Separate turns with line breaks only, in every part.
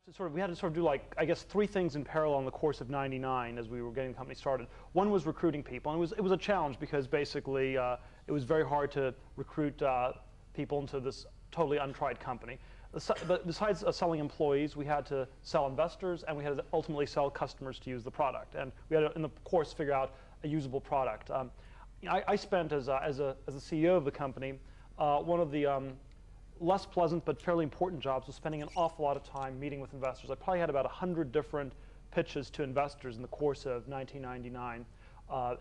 We had to sort of do, like, I guess, three things in parallel in the course of '99 as we were getting the company started. One was recruiting people, and it was a challenge because basically it was very hard to recruit people into this totally untried company. But besides selling employees, we had to sell investors, and we had to ultimately sell customers to use the product. And we had to, in the course, figure out a usable product. I spent, as the CEO of the company, one of the less pleasant but fairly important jobs was spending an awful lot of time meeting with investors. I probably had about 100 different pitches to investors in the course of 1999.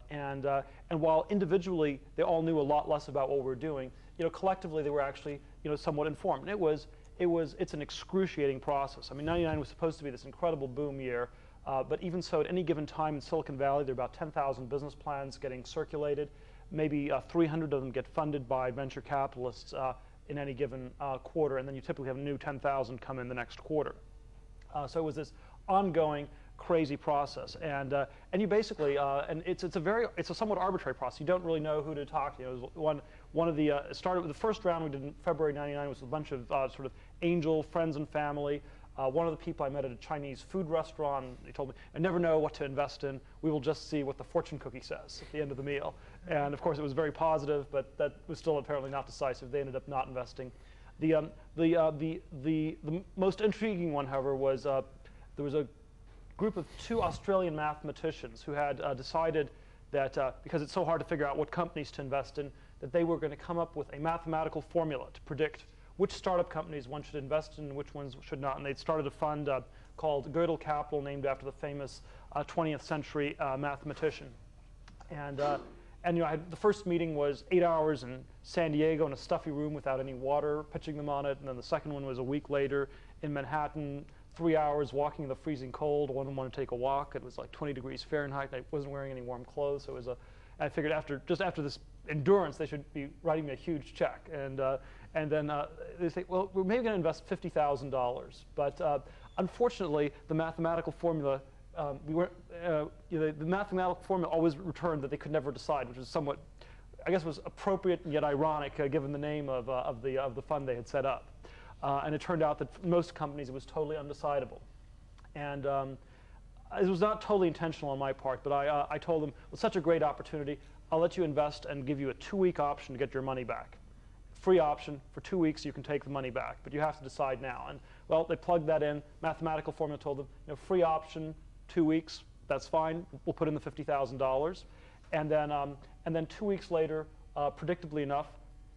And while individually they all knew a lot less about what we were doing, collectively they were actually somewhat informed. And it's an excruciating process. I mean, '99 was supposed to be this incredible boom year, but even so, at any given time in Silicon Valley, there are about 10,000 business plans getting circulated. Maybe 300 of them get funded by venture capitalists in any given quarter, and then you typically have a new 10,000 come in the next quarter. So it was this ongoing, crazy process, and you basically and it's a somewhat arbitrary process. You don't really know who to talk to. It was one of the it started with the first round we did in February '99 was a bunch of sort of angel friends and family. One of the people I met at a Chinese food restaurant, he told me, "I never know what to invest in. We will just see what the fortune cookie says at the end of the meal." And of course, it was very positive, but that was still apparently not decisive. They ended up not investing. The most intriguing one, however, was there was a group of two Australian mathematicians who had decided that because it's so hard to figure out what companies to invest in, that they were going to come up with a mathematical formula to predict which startup companies one should invest in and which ones should not. And they'd started a fund called Gödel Capital, named after the famous 20th century mathematician. And the first meeting was 8 hours in San Diego in a stuffy room without any water, pitching them on it. And then the second one was a week later in Manhattan, 3 hours walking in the freezing cold. One of them wanted to take a walk. It was like 20 degrees Fahrenheit. I wasn't wearing any warm clothes, so it was I figured just after this endurance, they should be writing me a huge check. And then they say, well, we're maybe going to invest $50,000. But unfortunately, the mathematical formula, the mathematical formula always returned that they could never decide, which was somewhat, I guess, was appropriate and yet ironic given the name of the fund they had set up. And it turned out that for most companies it was totally undecidable. And it was not totally intentional on my part, but I told them, well, such a great opportunity, I'll let you invest and give you a 2-week option to get your money back. Free option, for 2 weeks you can take the money back, but you have to decide now. And well, they plugged that in, mathematical formula told them, free option, 2 weeks, that's fine, we'll put in the $50,000. And then 2 weeks later, predictably enough,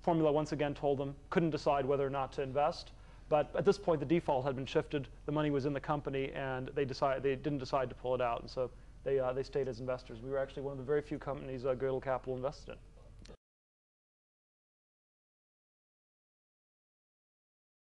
formula once again told them, couldn't decide whether or not to invest. But at this point, the default had been shifted, the money was in the company, and they didn't decide to pull it out. And so they stayed as investors. We were actually one of the very few companies Gödel Capital invested in.